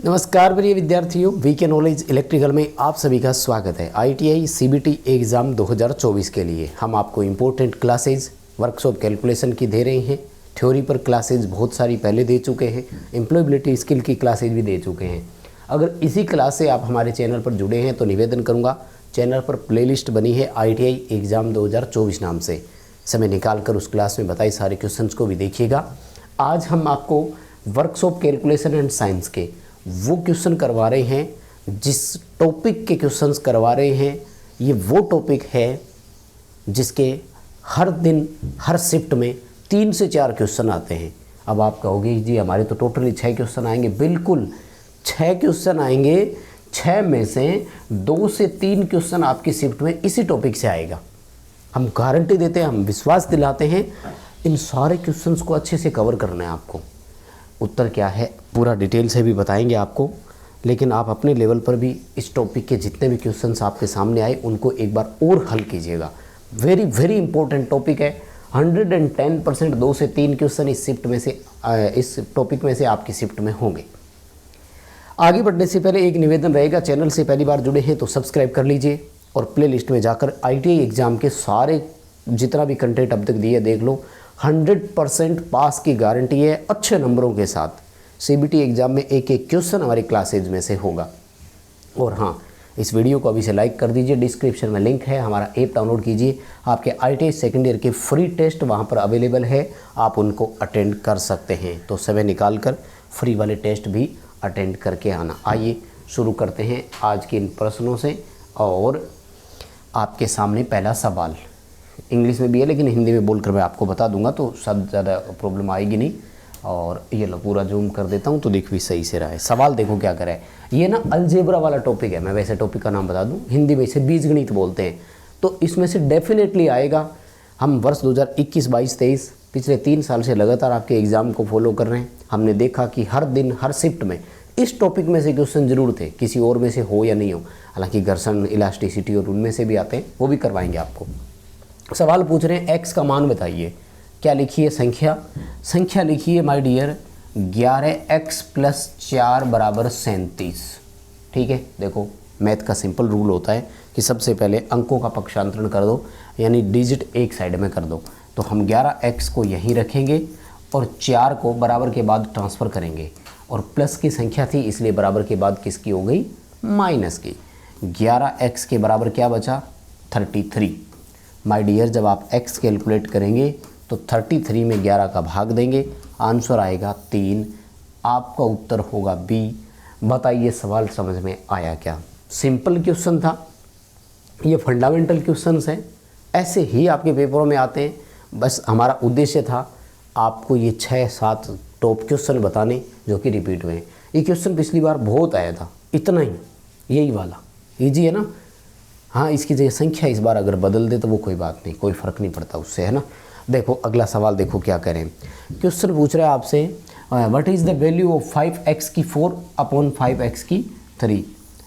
नमस्कार प्रिय विद्यार्थियों, वीके नॉलेज इलेक्ट्रिकल में आप सभी का स्वागत है। आईटीआई सीबीटी एग्ज़ाम 2024 के लिए हम आपको इम्पोर्टेंट क्लासेज वर्कशॉप कैलकुलेशन की दे रहे हैं। थ्योरी पर क्लासेज बहुत सारी पहले दे चुके हैं, एम्प्लॉयबिलिटी स्किल की क्लासेज भी दे चुके हैं। अगर इसी क्लास से आप हमारे चैनल पर जुड़े हैं तो निवेदन करूँगा, चैनल पर प्लेलिस्ट बनी है ITI एग्ज़ाम 2024 नाम से, समय निकाल कर उस क्लास में बताए सारे क्वेश्चंस को भी देखिएगा। आज हम आपको वर्कशॉप कैलकुलेशन एंड साइंस के वो क्वेश्चन करवा रहे हैं, जिस टॉपिक के क्वेश्चंस करवा रहे हैं ये वो टॉपिक है जिसके हर दिन हर शिफ्ट में 3 से 4 क्वेश्चन आते हैं। अब आप कहोगे जी हमारे तो टोटली 6 क्वेश्चन आएंगे। बिल्कुल 6 क्वेश्चन आएंगे, 6 में से 2 से 3 क्वेश्चन आपकी शिफ्ट में इसी टॉपिक से आएगा। हम गारंटी देते हैं, हम विश्वास दिलाते हैं, इन सारे क्वेश्चंस को अच्छे से कवर करना है आपको। उत्तर क्या है पूरा डिटेल से भी बताएंगे आपको, लेकिन आप अपने लेवल पर भी इस टॉपिक के जितने भी क्वेश्चंस आपके सामने आए उनको एक बार और हल कीजिएगा। वेरी वेरी इंपॉर्टेंट टॉपिक है। 110% 2 से 3 क्वेश्चन इस शिफ्ट में से इस टॉपिक में से आपकी शिफ्ट में होंगे। आगे बढ़ने से पहले एक निवेदन रहेगा, चैनल से पहली बार जुड़े हैं तो सब्सक्राइब कर लीजिए और प्ले लिस्ट में जाकर ITI एग्ज़ाम के सारे जितना भी कंटेंट अब तक दिए देख लो। 100% पास की गारंटी है अच्छे नंबरों के साथ। CBT एग्ज़ाम में एक एक क्वेश्चन हमारी क्लासेज में से होगा। और हाँ, इस वीडियो को अभी से लाइक कर दीजिए, डिस्क्रिप्शन में लिंक है, हमारा ऐप डाउनलोड कीजिए। आपके ITI सेकेंड ईयर के फ्री टेस्ट वहाँ पर अवेलेबल है, आप उनको अटेंड कर सकते हैं। तो समय निकाल कर फ्री वाले टेस्ट भी अटेंड करके आना। आइए शुरू करते हैं आज के इन प्रश्नों से। और आपके सामने पहला सवाल इंग्लिश में भी है, लेकिन हिंदी में बोलकर मैं आपको बता दूंगा तो सब ज़्यादा प्रॉब्लम आएगी नहीं। और ये लो पूरा जूम कर देता हूँ तो दिख भी सही से रहा है। सवाल देखो क्या करे। ये ना अलजेब्रा वाला टॉपिक है, मैं वैसे टॉपिक का नाम बता दूँ, हिंदी में इसे बीजगणित बोलते हैं। तो इसमें से डेफिनेटली आएगा। हम वर्ष 2021, 22, 23 पिछले 3 साल से लगातार आपके एग्ज़ाम को फॉलो कर रहे हैं। हमने देखा कि हर दिन हर शिफ्ट में इस टॉपिक में से क्वेश्चन जरूर थे, किसी और में से हो या नहीं हो। हालांकि घर्षण, इलास्टिसिटी और उनमें से भी आते हैं, वो भी करवाएंगे आपको। सवाल पूछ रहे हैं x का मान बताइए। क्या लिखिए? संख्या लिखिए माय डियर 11x + 4 = 37। ठीक है, देखो मैथ का सिंपल रूल होता है कि सबसे पहले अंकों का पक्षांतरण कर दो, यानी डिजिट एक साइड में कर दो। तो हम 11x को यहीं रखेंगे और 4 को बराबर के बाद ट्रांसफ़र करेंगे। और प्लस की संख्या थी इसलिए बराबर के बाद किसकी हो गई? माइनस की। 11x के बराबर क्या बचा? 33। माय डियर जब आप x कैलकुलेट करेंगे तो 33 में 11 का भाग देंगे, आंसर आएगा 3। आपका उत्तर होगा B। बताइए सवाल समझ में आया क्या? सिंपल क्वेश्चन था, ये फंडामेंटल क्वेश्चंस हैं, ऐसे ही आपके पेपरों में आते हैं। बस हमारा उद्देश्य था आपको ये 6-7 टॉप क्वेश्चन बताने जो कि रिपीट हुए हैं। ये क्वेश्चन पिछली बार बहुत आया था, इतना ही, यही वाला ईजी है ना। हाँ, इसकी जगह संख्या इस बार अगर बदल दे तो वो कोई बात नहीं, कोई फ़र्क नहीं पड़ता उससे, है ना। देखो अगला सवाल देखो क्या करें। क्वेश्चन पूछ रहा है आपसे what is the value of 5x की 4 / 5x की 3,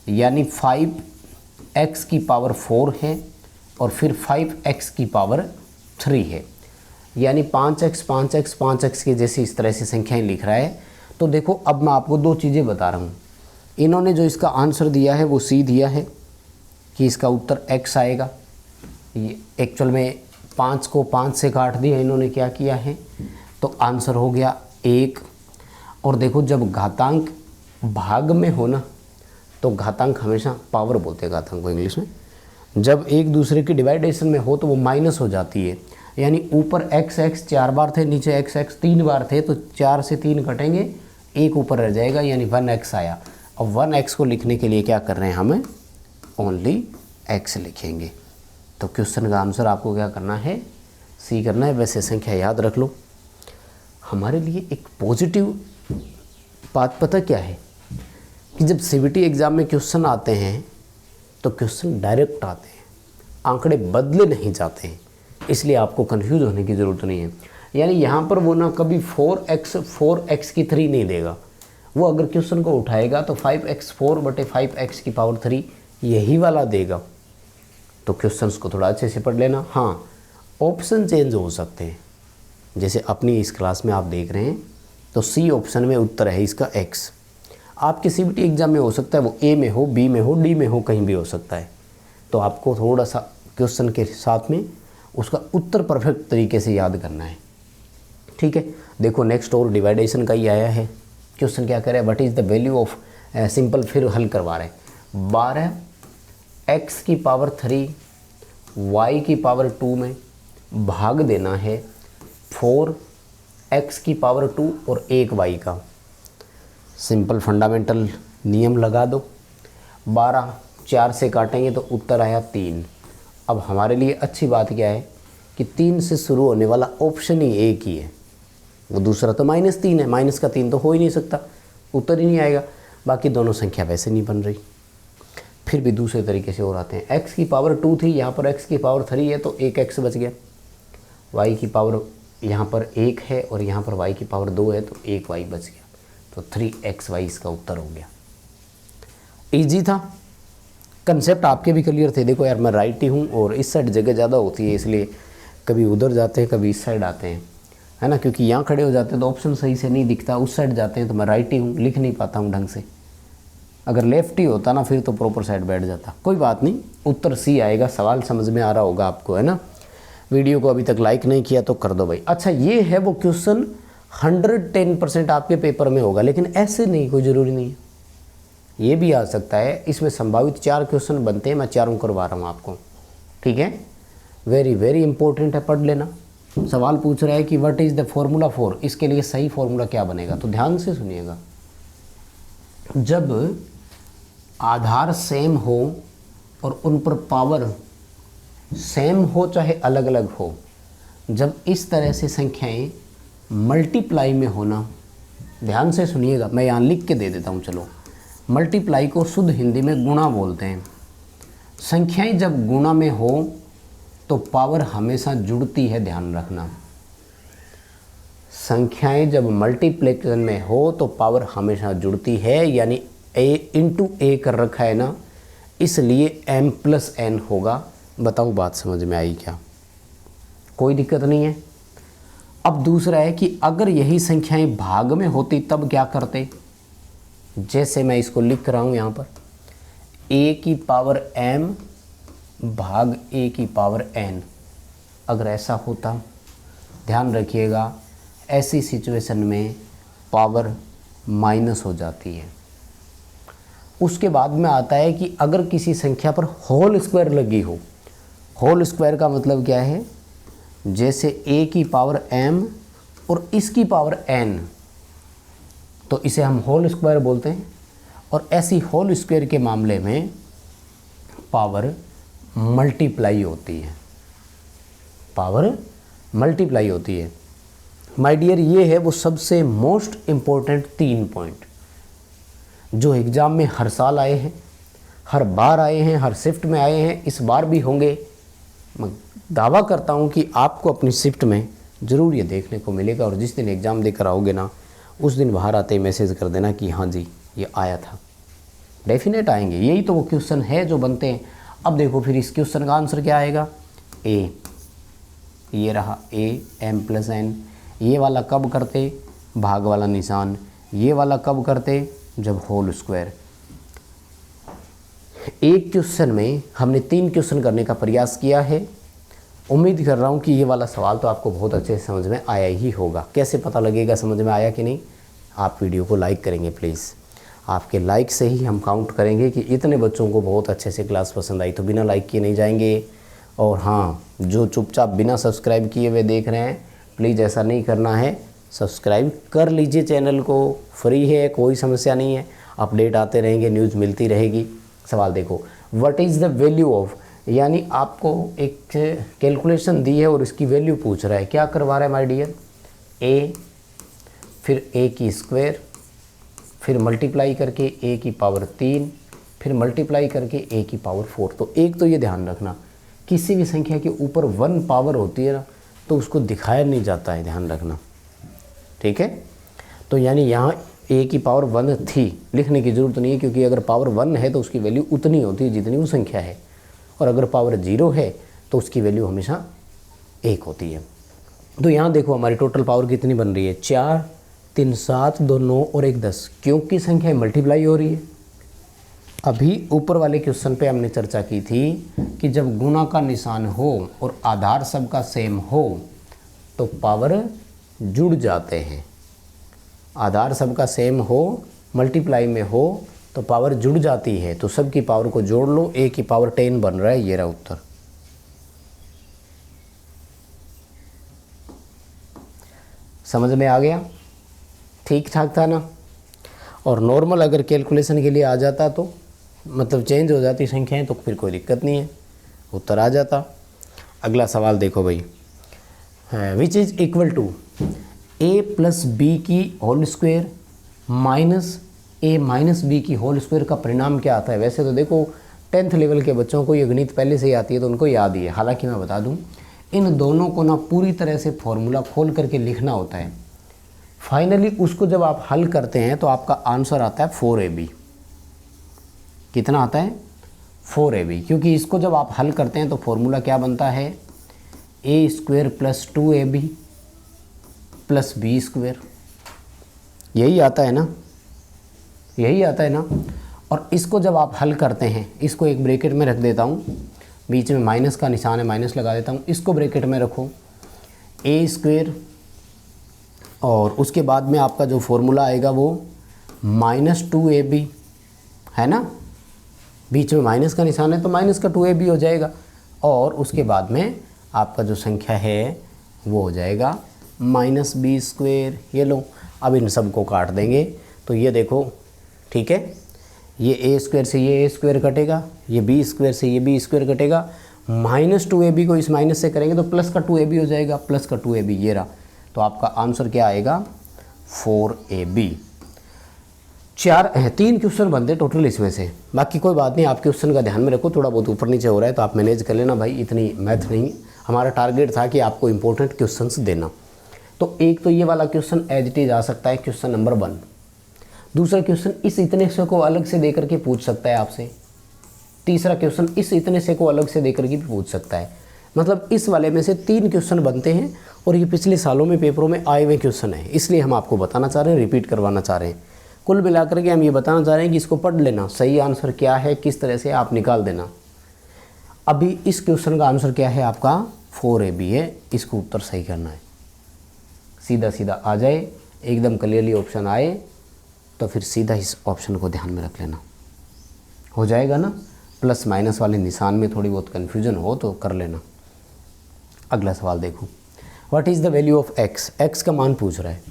यानी 5x की पावर 4 है और फिर 5x की पावर 3 है, यानी 5x 5x 5x के जैसे इस तरह से संख्याएं लिख रहा है। तो देखो अब मैं आपको 2 चीज़ें बता रहा हूँ। इन्होंने जो इसका आंसर दिया है वो C दिया है कि इसका उत्तर x आएगा। ये एक्चुअल में 5 को 5 से काट दिया इन्होंने, क्या किया है, तो आंसर हो गया 1। और देखो जब घातांक भाग में हो ना तो घातांक हमेशा पावर बोलते हैं घातांक को इंग्लिश में। जब एक दूसरे की डिवाइडेशन में हो तो वो माइनस हो जाती है, यानी ऊपर x 4 बार थे, नीचे x 3 बार थे, तो 4 से 3 कटेंगे, 1 ऊपर रह जाएगा, यानी 1x आया। और 1x को लिखने के लिए क्या कर रहे हैं, हमें ओनली x लिखेंगे। तो क्वेश्चन का आंसर आपको क्या करना है? C करना है। वैसे संख्या याद रख लो। हमारे लिए एक पॉजिटिव बात पता क्या है कि जब CBT एग्ज़ाम में क्वेश्चन आते हैं तो क्वेश्चन डायरेक्ट आते हैं, आंकड़े बदले नहीं जाते हैं, इसलिए आपको कंफ्यूज होने की ज़रूरत नहीं है। यानी यहाँ पर वो ना कभी 4x की 3 नहीं देगा। वो अगर क्वेश्चन को उठाएगा तो 5x 4 / 5x की पावर 3 यही वाला देगा। तो क्वेश्चंस को थोड़ा अच्छे से पढ़ लेना। हाँ, ऑप्शन चेंज हो सकते हैं, जैसे अपनी इस क्लास में आप देख रहे हैं तो C ऑप्शन में उत्तर है इसका x। आपके CBT एग्ज़ाम में हो सकता है वो A में हो, B में हो, D में हो, कहीं भी हो सकता है। तो आपको थोड़ा सा क्वेश्चन के साथ में उसका उत्तर परफेक्ट तरीके से याद करना है, ठीक है। देखो नेक्स्ट और डिवाइडेशन का ही आया है। क्वेश्चन क्या कह रहा है, what is the value of simple, फिर हल करवा रहे हैं। 12x की पावर 3 y की पावर 2 में भाग देना है 4x की पावर 2 और 1 y का। सिंपल फंडामेंटल नियम लगा दो। 12 4 से काटेंगे तो उत्तर आया 3। अब हमारे लिए अच्छी बात क्या है कि 3 से शुरू होने वाला ऑप्शन ही एक ही है, वो दूसरा तो -3 है, माइनस का 3 तो हो ही नहीं सकता, उत्तर ही नहीं आएगा। बाकी दोनों संख्या वैसे नहीं बन रही। फिर भी दूसरे तरीके से और आते हैं। x की पावर 2 थी, यहाँ पर x की पावर 3 है तो 1x बच गया। y की पावर यहाँ पर 1 है और यहाँ पर y की पावर 2 है तो 1y बच गया, तो 3xy इसका उत्तर हो गया। ईजी था, कंसेप्ट आपके भी क्लियर थे। देखो यार मैं राइट ही हूँ और इस साइड जगह ज़्यादा होती है, इसलिए कभी उधर जाते हैं कभी इस साइड आते हैं, है ना, क्योंकि यहाँ खड़े हो जाते हैं तो ऑप्शन सही से नहीं दिखता, उस साइड जाते हैं तो मैं राइट ही हूँ, लिख नहीं पाता हूँ ढंग से। अगर लेफ्ट ही होता ना फिर तो प्रॉपर साइड बैठ जाता। कोई बात नहीं, उत्तर सी आएगा। सवाल समझ में आ रहा होगा आपको, है ना। वीडियो को अभी तक लाइक नहीं किया तो कर दो भाई। अच्छा, ये है वो क्वेश्चन 110% आपके पेपर में होगा, लेकिन ऐसे नहीं, कोई ज़रूरी नहीं है, ये भी आ सकता है। इसमें संभावित 4 क्वेश्चन बनते हैं, मैं चारों करवा रहा हूँ आपको, ठीक है। वेरी वेरी इंपॉर्टेंट है, पढ़ लेना। सवाल पूछ रहा है कि what is the formula for, इसके लिए सही फॉर्मूला क्या बनेगा, तो ध्यान से सुनिएगा। जब आधार सेम हो और उन पर पावर सेम हो चाहे अलग अलग हो, जब इस तरह से संख्याएं मल्टीप्लाई में होना, ध्यान से सुनिएगा, मैं यहाँ लिख के दे देता हूँ। चलो, मल्टीप्लाई को शुद्ध हिंदी में गुणा बोलते हैं। संख्याएं जब गुणा में हो तो पावर हमेशा जुड़ती है, ध्यान रखना। संख्याएं जब मल्टीप्लिकेशन में हो तो पावर हमेशा जुड़ती है, यानी a इंटू ए कर रखा है ना, इसलिए m प्लस n होगा। बताओ बात समझ में आई क्या, कोई दिक्कत नहीं है। अब दूसरा है कि अगर यही संख्याएं भाग में होती तब क्या करते, जैसे मैं इसको लिख रहा हूँ यहाँ पर, a की पावर m भाग a की पावर n। अगर ऐसा होता, ध्यान रखिएगा, ऐसी सिचुएशन में पावर माइनस हो जाती है। उसके बाद में आता है कि अगर किसी संख्या पर होल स्क्वायर लगी हो, होल स्क्वायर का मतलब क्या है, जैसे a की पावर m और इसकी पावर n, तो इसे हम होल स्क्वायर बोलते हैं। और ऐसी होल स्क्वायर के मामले में पावर मल्टीप्लाई होती है, पावर मल्टीप्लाई होती है। माय डियर, ये है वो सबसे मोस्ट इम्पोर्टेंट 3 पॉइंट जो एग्ज़ाम में हर साल आए हैं, हर बार आए हैं, हर शिफ्ट में आए हैं, इस बार भी होंगे। मैं दावा करता हूँ कि आपको अपनी शिफ्ट में ज़रूर ये देखने को मिलेगा, और जिस दिन एग्ज़ाम देकर आओगे ना, उस दिन बाहर आते ही मैसेज कर देना कि हाँ जी ये आया था। डेफिनेट आएंगे, यही तो वो क्वेश्चन है जो बनते हैं। अब देखो फिर इस क्वेश्चन का आंसर क्या आएगा, ए, ये रहा a m प्लस n। ये वाला कब करते, भाग वाला निशान। ये वाला कब करते, जब होल स्क्वायर। एक क्वेश्चन में हमने 3 क्वेश्चन करने का प्रयास किया है। उम्मीद कर रहा हूँ कि ये वाला सवाल तो आपको बहुत अच्छे से समझ में आया ही होगा। कैसे पता लगेगा समझ में आया कि नहीं, आप वीडियो को लाइक करेंगे प्लीज़। आपके लाइक से ही हम काउंट करेंगे कि इतने बच्चों को बहुत अच्छे से क्लास पसंद आई, तो बिना लाइक किए नहीं जाएंगे। और हाँ, जो चुपचाप बिना सब्सक्राइब किए हुए देख रहे हैं, प्लीज़ ऐसा नहीं करना है, सब्सक्राइब कर लीजिए चैनल को, फ्री है, कोई समस्या नहीं है, अपडेट आते रहेंगे, न्यूज़ मिलती रहेगी। सवाल देखो, what is the value of, यानी आपको एक कैलकुलेशन दी है और इसकी वैल्यू पूछ रहा है। क्या करवा रहा है माय डियर, a, फिर a की स्क्वायर, फिर मल्टीप्लाई करके a की पावर 3, फिर मल्टीप्लाई करके a की पावर 4। तो एक तो ये ध्यान रखना, किसी भी संख्या के ऊपर 1 पावर होती है ना, तो उसको दिखाया नहीं जाता है, ध्यान रखना, ठीक है। तो यानी यहाँ a की पावर 1 थी, लिखने की ज़रूरत नहीं है, क्योंकि अगर पावर 1 है तो उसकी वैल्यू उतनी होती है जितनी वो संख्या है, और अगर पावर 0 है तो उसकी वैल्यू हमेशा 1 होती है। तो यहाँ देखो हमारी टोटल पावर कितनी बन रही है, 4 3 7 2 9 और 1 10, क्योंकि संख्या मल्टीप्लाई हो रही है। अभी ऊपर वाले क्वेश्चन पे हमने चर्चा की थी कि जब गुणा का निशान हो और आधार सबका सेम हो तो पावर जुड़ जाते हैं। आधार सबका सेम हो, मल्टीप्लाई में हो तो पावर जुड़ जाती है। तो सब की पावर को जोड़ लो, a की पावर 10 बन रहा है। ये रहा उत्तर। समझ में आ गया? ठीक ठाक था ना? और नॉर्मल अगर कैलकुलेशन के लिए आ जाता तो मतलब चेंज हो जाती संख्याएं तो फिर कोई दिक्कत नहीं है, उत्तर आ जाता। अगला सवाल देखो भाई, which is equal to a plus B की whole square minus a minus B की होल स्क्वायर का परिणाम क्या आता है? वैसे तो देखो 10th लेवल के बच्चों को ये गणित पहले से ही आती है तो उनको याद ही है। हालांकि मैं बता दूं, इन दोनों को ना पूरी तरह से फॉर्मूला खोल करके लिखना होता है। फाइनली उसको जब आप हल करते हैं तो आपका आंसर आता है 4ab। कितना आता है? 4ab। क्योंकि इसको जब आप हल करते हैं तो फॉर्मूला क्या बनता है? a square plus 2ab plus B square. यही आता है ना? यही आता है ना? और इसको जब आप हल करते हैं, इसको एक ब्रैकेट में रख देता हूँ, बीच में माइनस का निशान है, माइनस लगा देता हूँ। इसको ब्रैकेट में रखो, a स्क्वायर और उसके बाद में आपका जो फॉर्मूला आएगा वो -2ab है ना? बीच में माइनस का निशान है तो माइनस का 2ab हो जाएगा। और उसके बाद में आपका जो संख्या है वो हो जाएगा -b स्क्वायर। ये लो, अब इन सब को काट देंगे तो ये देखो, ठीक है, ये a स्क्वायर से ये a स्क्वायर कटेगा, ये b स्क्वायर से ये b स्क्वायर कटेगा। -2ab को इस माइनस से करेंगे तो प्लस का 2ab हो जाएगा, प्लस का 2ab ये रहा। तो आपका आंसर क्या आएगा? 4ab। 3 क्वेश्चन बनते टोटल इसमें से, बाकी कोई बात नहीं। आप क्वेश्चन का ध्यान में रखो, थोड़ा बहुत ऊपर नीचे हो रहा है तो आप मैनेज कर लेना भाई, इतनी मैथ नहीं। हमारा टारगेट था कि आपको इंपॉर्टेंट क्वेश्चंस देना। तो एक तो ये वाला क्वेश्चन एज इट इज आ सकता है, क्वेश्चन नंबर 1। दूसरा क्वेश्चन इस इतने से को अलग से देकर के पूछ सकता है आपसे। तीसरा क्वेश्चन इस इतने से को अलग से देकर के भी पूछ सकता है। मतलब इस वाले में से 3 क्वेश्चन बनते हैं और ये पिछले सालों में पेपरों में आए हुए क्वेश्चन है, इसलिए हम आपको बताना चाह रहे हैं, रिपीट करवाना चाह रहे हैं। कुल मिलाकर के हम ये बताना चाह रहे हैं कि इसको पढ़ लेना, सही आंसर क्या है किस तरह से आप निकाल देना। अभी इस क्वेश्चन का आंसर क्या है आपका? 4ab है। इसको उत्तर सही करना है, सीधा सीधा आ जाए, एकदम क्लियरली ऑप्शन आए तो फिर सीधा इस ऑप्शन को ध्यान में रख लेना, हो जाएगा ना। प्लस माइनस वाले निशान में थोड़ी बहुत कन्फ्यूजन हो तो कर लेना। अगला सवाल देखो, what is the value of x? x का मान पूछ रहा है,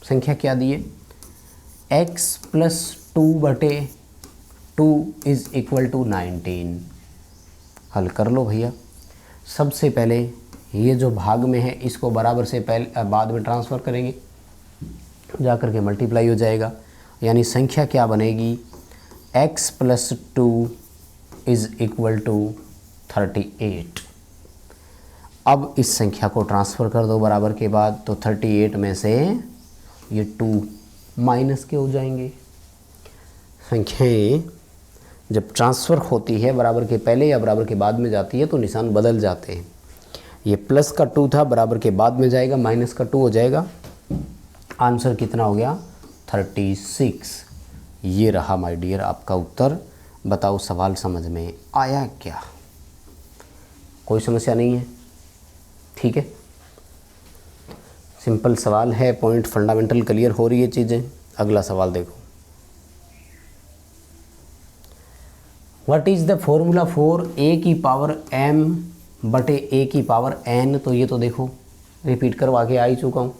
संख्या क्या दी है? x plus 2/2 is equal to 19। हल कर लो भैया। सबसे पहले ये जो भाग में है इसको बराबर से पहले बाद में ट्रांसफ़र करेंगे, जा कर के मल्टीप्लाई हो जाएगा, यानी संख्या क्या बनेगी? x plus 2 is equal to 38। अब इस संख्या को ट्रांसफ़र कर दो बराबर के बाद, तो 38 में से ये 2 माइनस के हो जाएंगे। संख्याएं जब ट्रांसफ़र होती है बराबर के पहले या बराबर के बाद में जाती है तो निशान बदल जाते हैं। ये प्लस का 2 था, बराबर के बाद में जाएगा, माइनस का 2 हो जाएगा। आंसर कितना हो गया? 36। ये रहा माय डियर आपका उत्तर। बताओ सवाल समझ में आया क्या? कोई समस्या नहीं है? ठीक है, सिंपल सवाल है, पॉइंट फंडामेंटल क्लियर हो रही है चीज़ें। अगला सवाल देखो, what is the formula for a की पावर m बटे a की पावर n? तो ये तो देखो रिपीट करवा के आ ही चुका हूँ,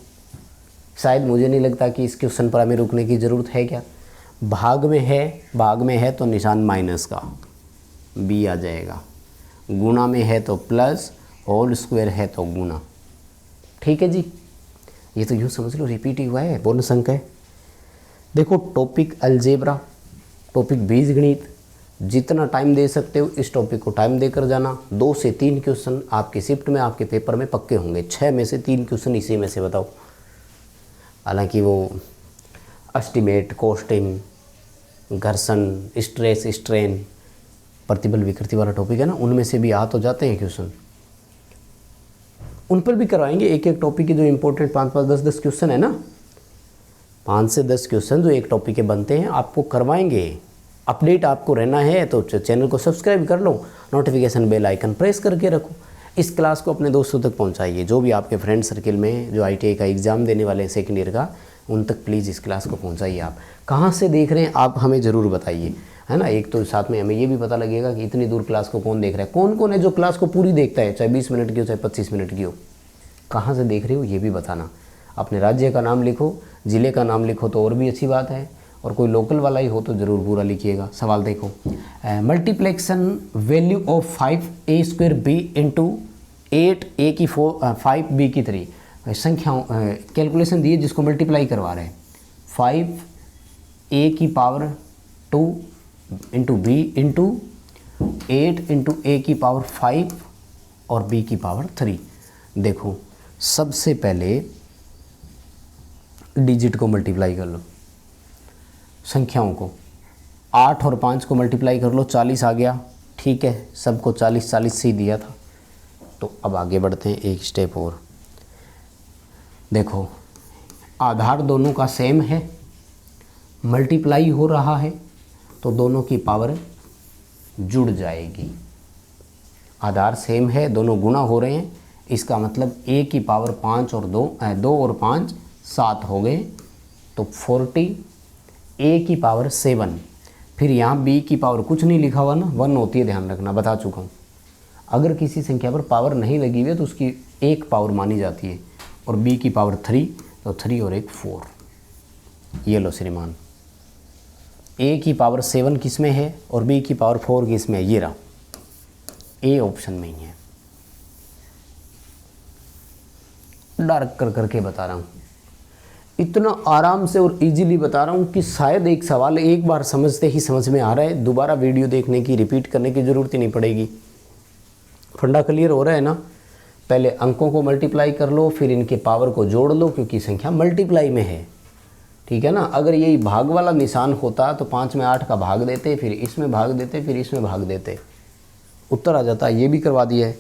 शायद मुझे नहीं लगता कि इस क्वेश्चन पर हमें रुकने की ज़रूरत है। क्या भाग में है तो निशान माइनस का b आ जाएगा, गुणा में है तो प्लस, होल स्क्वायर है तो गुना। ठीक है जी, ये तो यूँ समझ लो रिपीट ही हुआ है, बोनस अंक है। देखो टॉपिक अलजेब्रा, टॉपिक बीजगणित, जितना टाइम दे सकते हो इस टॉपिक को टाइम देकर जाना। 2 से 3 क्वेश्चन आपके शिफ्ट में, आपके पेपर में पक्के होंगे। 6 में से 3 क्वेश्चन इसी में से बताओ। हालांकि वो एस्टिमेट, कॉस्टिंग, घर्षण, स्ट्रेस, स्ट्रेन, प्रतिबल विकृति वाला टॉपिक है ना, उनमें से भी आ तो जाते हैं क्वेश्चन, उन पर भी करवाएंगे। एक एक टॉपिक के जो इंपॉर्टेंट 5-5, 10-10 क्वेश्चन है ना, 5 से 10 क्वेश्चन जो एक टॉपिक के बनते हैं आपको करवाएंगे। अपडेट आपको रहना है तो चैनल को सब्सक्राइब कर लो, नोटिफिकेशन बेल आइकन प्रेस करके रखो। इस क्लास को अपने दोस्तों तक पहुंचाइए, जो भी आपके फ्रेंड सर्किल में जो ITI का एग्ज़ाम देने वाले हैं सेकेंड ईयर का, उन तक प्लीज़ इस क्लास को पहुंचाइए। आप कहाँ से देख रहे हैं आप हमें ज़रूर बताइए, है ना। एक तो साथ में हमें ये भी पता लगेगा कि इतनी दूर क्लास को कौन देख रहा है, कौन कौन है जो क्लास को पूरी देखता है, चाहे 20 मिनट की हो चाहे 25 मिनट की हो। कहाँ से देख रहे हो ये भी बताना। अपने राज्य का नाम लिखो, ज़िले का नाम लिखो तो और भी अच्छी बात है, और कोई लोकल वाला ही हो तो ज़रूर पूरा लिखिएगा। सवाल देखो, मल्टीप्लेक्शन value of 5a² b into 8a की 5b की 3 संख्याओं कैलकुलेशन दिए जिसको मल्टीप्लाई करवा रहे हैं। 5a की power 2 into b into 8 into a की पावर 5 और b की पावर 3। देखो सबसे पहले डिजिट को मल्टीप्लाई कर लो, संख्याओं को 8 और 5 को मल्टीप्लाई कर लो, 40 आ गया। ठीक है, सबको 40 40 से ही दिया था। तो अब आगे बढ़ते हैं एक स्टेप और। देखो आधार दोनों का सेम है, मल्टीप्लाई हो रहा है तो दोनों की पावर जुड़ जाएगी। आधार सेम है, दोनों गुणा हो रहे हैं, इसका मतलब a की पावर 5 और 2 और 5 7 हो गए, तो 40 a की पावर 7। फिर यहाँ b की पावर कुछ नहीं लिखा हुआ ना, 1 होती है, ध्यान रखना, बता चुका हूँ। अगर किसी संख्या पर पावर नहीं लगी हुई है तो उसकी एक पावर मानी जाती है, और b की पावर 3, तो 3 और 1 4। ये लो श्रीमान, a की पावर 7 किस में है और b की पावर 4 किस में है, ये रहा, a ऑप्शन में ही है। डार्क कर करके बता रहा हूँ, इतना आराम से और इजीली बता रहा हूँ कि शायद एक सवाल एक बार समझते ही समझ में आ रहा है, दोबारा वीडियो देखने की, रिपीट करने की ज़रूरत ही नहीं पड़ेगी। फंडा क्लियर हो रहा है ना। पहले अंकों को मल्टीप्लाई कर लो, फिर इनके पावर को जोड़ लो, क्योंकि संख्या मल्टीप्लाई में है, ठीक है ना। अगर यही भाग वाला निशान होता तो 5 में 8 का भाग देते, फिर इसमें भाग देते, फिर इसमें भाग देते, उत्तर आ जाता। ये भी करवा दिया है,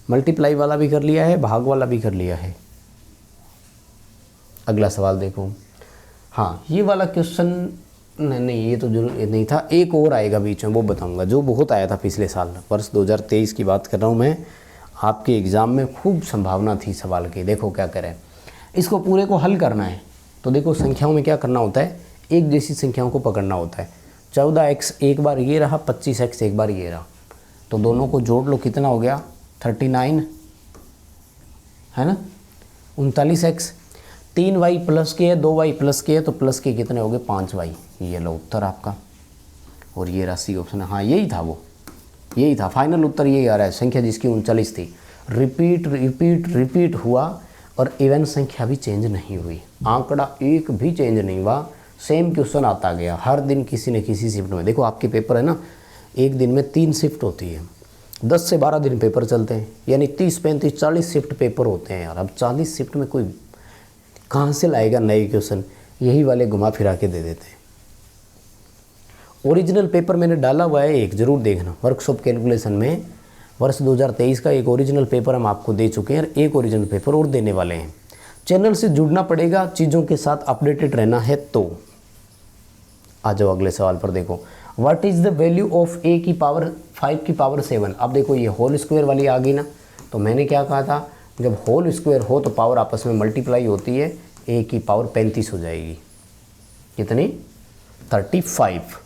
मल्टीप्लाई वाला भी कर लिया है, भाग वाला भी कर लिया है। अगला सवाल देखो, हाँ ये वाला क्वेश्चन नहीं, ये तो जरूर नहीं था, एक और आएगा बीच में, वो बताऊंगा, जो बहुत आया था पिछले साल, वर्ष 2023 की बात कर रहा हूँ मैं। आपके एग्ज़ाम में खूब संभावना थी सवाल की। देखो क्या करें, इसको पूरे को हल करना है तो देखो संख्याओं में क्या करना होता है, एक जैसी संख्याओं को पकड़ना होता है। 14x एक बार ये रहा, 25x एक बार ये रहा, तो दोनों को जोड़ लो, कितना हो गया 39, है ना। 39x, 3y प्लस के है, 2y प्लस के है, तो प्लस के कितने हो गए 5y। ये लो उत्तर आपका, और ये राशि ऑप्शन है। हाँ यही था, वो यही था, फाइनल उत्तर यही आ रहा है। संख्या जिसकी 39 थी, रिपीट रिपीट रिपीट हुआ और इवन संख्या भी चेंज नहीं हुई, आंकड़ा एक भी चेंज नहीं हुआ, सेम क्वेश्चन आता गया हर दिन किसी न किसी शिफ्ट में। देखो आपके पेपर है ना, एक दिन में 3 शिफ्ट होती है, 10 से 12 दिन पेपर चलते हैं, यानी 30 35 40 शिफ्ट पेपर होते हैं यार। अब 40 शिफ्ट में कोई कहाँ से लाएगा नए क्वेश्चन, यही वाले घुमा फिरा के दे देते हैं। ओरिजिनल पेपर मैंने डाला हुआ है, एक ज़रूर देखना, वर्कशॉप कैलकुलेशन में वर्ष 2023 का एक ओरिजिनल पेपर हम आपको दे चुके हैं, और एक ओरिजिनल पेपर और देने वाले हैं। चैनल से जुड़ना पड़ेगा, चीज़ों के साथ अपडेटेड रहना है। तो आ जाओ अगले सवाल पर। देखो, what is the value of a की पावर 5 की पावर 7। अब देखो ये होल स्क्वायर वाली आ गई ना, तो मैंने क्या कहा था, जब होल स्क्वायर हो तो पावर आपस में मल्टीप्लाई होती है, a की पावर 35 हो जाएगी। कितनी 35,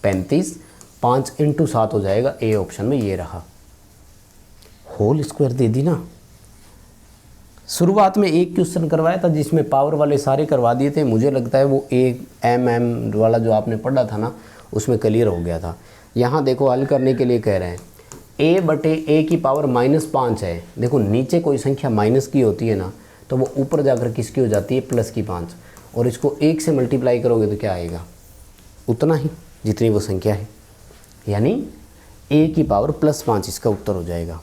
35, 5 इंटू 7 हो जाएगा, ए ऑप्शन में ये रहा। होल स्क्वायर दे दी ना। शुरुआत में एक क्वेश्चन करवाया था जिसमें पावर वाले सारे करवा दिए थे, मुझे लगता है वो एम वाला जो आपने पढ़ा था ना उसमें क्लियर हो गया था। यहाँ देखो हल करने के लिए कह रहे हैं, a बटे a की पावर -5 है। देखो नीचे कोई संख्या माइनस की होती है ना, तो वो ऊपर जाकर किसकी हो जाती है, प्लस की 5, और इसको 1 से मल्टीप्लाई करोगे तो क्या आएगा, उतना ही जितनी वो संख्या है, यानी a की पावर +5 इसका उत्तर हो जाएगा।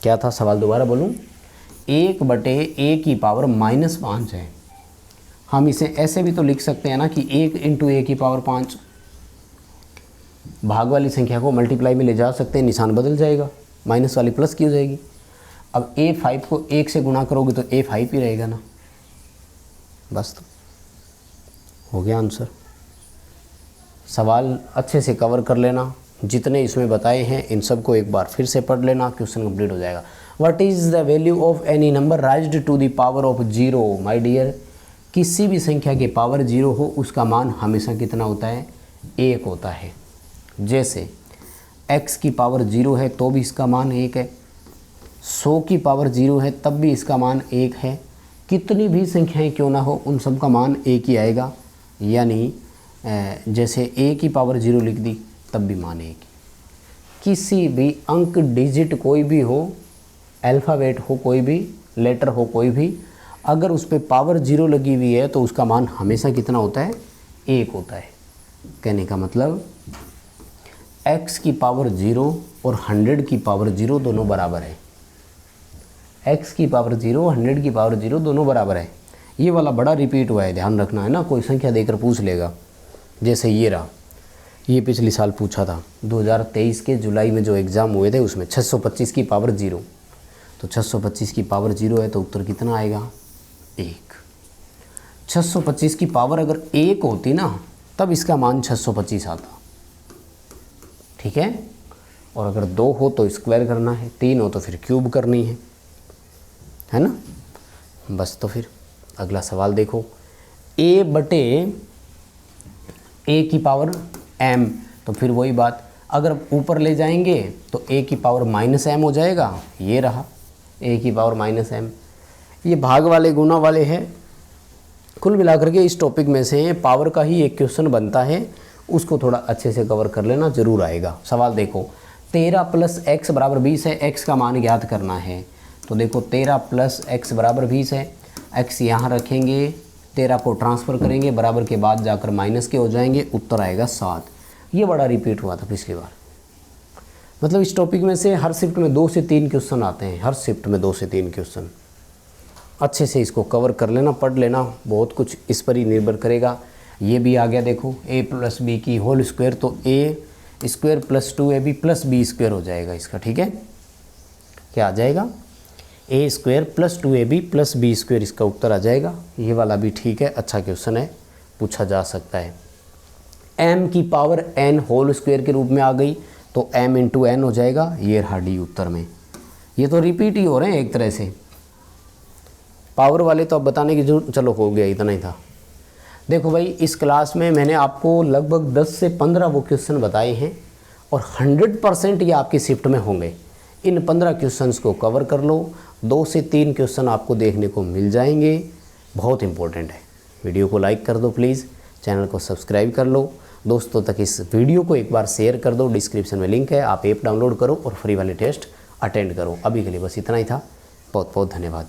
क्या था सवाल, दोबारा बोलूँ, 1 बटे a की पावर -5 है। हम इसे ऐसे भी तो लिख सकते हैं ना कि 1 इंटू a की पावर 5, भाग वाली संख्या को मल्टीप्लाई में ले जा सकते हैं, निशान बदल जाएगा, माइनस वाली प्लस की हो जाएगी। अब a5 को 1 से गुणा करोगे तो a5 ही रहेगा ना, बस। तो हो गया आंसर। सवाल अच्छे से कवर कर लेना, जितने इसमें बताए हैं इन सब को एक बार फिर से पढ़ लेना, क्वेश्चन कंप्लीट हो जाएगा। What is the value of any number raised to the power of 0? My dear, किसी भी संख्या के पावर 0 हो उसका मान हमेशा कितना होता है? 1 होता है। जैसे x की पावर 0 है तो भी इसका मान 1 है, 100 की पावर 0 है तब भी इसका मान 1 है। कितनी भी संख्याएं क्यों ना हो उन सब का मान 1 ही आएगा। यानी जैसे a की पावर 0 लिख दी तब भी मान 1। किसी भी अंक डिजिट कोई भी हो, अल्फ़ाबेट हो कोई भी, लेटर हो कोई भी, अगर उस पर पावर 0 लगी हुई है तो उसका मान हमेशा कितना होता है? 1 होता है। कहने का मतलब x की पावर 0 और 100 की पावर 0 दोनों बराबर है। x की पावर 0, 100 की पावर 0 दोनों बराबर है। ये वाला बड़ा रिपीट हुआ है, ध्यान रखना है ना, कोई संख्या देकर पूछ लेगा। जैसे ये रहा, ये पिछले साल पूछा था 2023 के जुलाई में जो एग्ज़ाम हुए थे उसमें 625 की पावर 0, तो 625 की पावर 0 है तो उत्तर कितना आएगा? 1। 625 की पावर अगर 1 होती ना तब इसका मान 625 आता, ठीक है। और अगर 2 हो तो स्क्वायर करना है, 3 हो तो फिर क्यूब करनी है ना। बस तो फिर अगला सवाल देखो, a बटे a की पावर m, तो फिर वही बात, अगर ऊपर ले जाएंगे तो a की पावर -m हो जाएगा। ये रहा a की पावर -m, ये भाग वाले गुणा वाले हैं। कुल मिलाकर के इस टॉपिक में से पावर का ही एक क्वेश्चन बनता है, उसको थोड़ा अच्छे से कवर कर लेना, ज़रूर आएगा। सवाल देखो, 13 + x = 20 है, x का मान ज्ञात करना है। तो देखो 13 + x = 20 है, x यहाँ रखेंगे, 13 को ट्रांसफ़र करेंगे, बराबर के बाद जाकर माइनस के हो जाएंगे, उत्तर आएगा 7। ये बड़ा रिपीट हुआ था पिछली बार। मतलब इस टॉपिक में से हर शिफ्ट में 2 से 3 क्वेश्चन आते हैं, हर शिफ्ट में 2 से 3 क्वेश्चन। अच्छे से इसको कवर कर लेना, पढ़ लेना, बहुत कुछ इस पर ही निर्भर करेगा। ये भी आ गया देखो, a + b की होल स्क्वायर, तो a² + 2ab + b² हो जाएगा इसका, ठीक है। क्या आ जाएगा? a² + 2ab + b² इसका उत्तर आ जाएगा। ये वाला भी ठीक है, अच्छा क्वेश्चन है, पूछा जा सकता है। m की पावर n होल स्क्वायर के रूप में आ गई तो m × n हो जाएगा। ये रहा d उत्तर में। ये तो रिपीट ही हो रहे हैं एक तरह से, पावर वाले तो अब बताने की जरूरत, चलो हो गया, इतना ही था। देखो भाई, इस क्लास में मैंने आपको लगभग 10 से 15 वो क्वेश्चन बताए हैं और 100% ये आपकी शिफ्ट में होंगे। इन 15 क्वेश्चंस को कवर कर लो, 2 से 3 क्वेश्चन आपको देखने को मिल जाएंगे, बहुत इंपॉर्टेंट है। वीडियो को लाइक कर दो प्लीज़, चैनल को सब्सक्राइब कर लो, दोस्तों तक इस वीडियो को एक बार शेयर कर दो। डिस्क्रिप्शन में लिंक है, आप ऐप डाउनलोड करो और फ्री वाले टेस्ट अटेंड करो। अभी के लिए बस इतना ही था, बहुत बहुत धन्यवाद।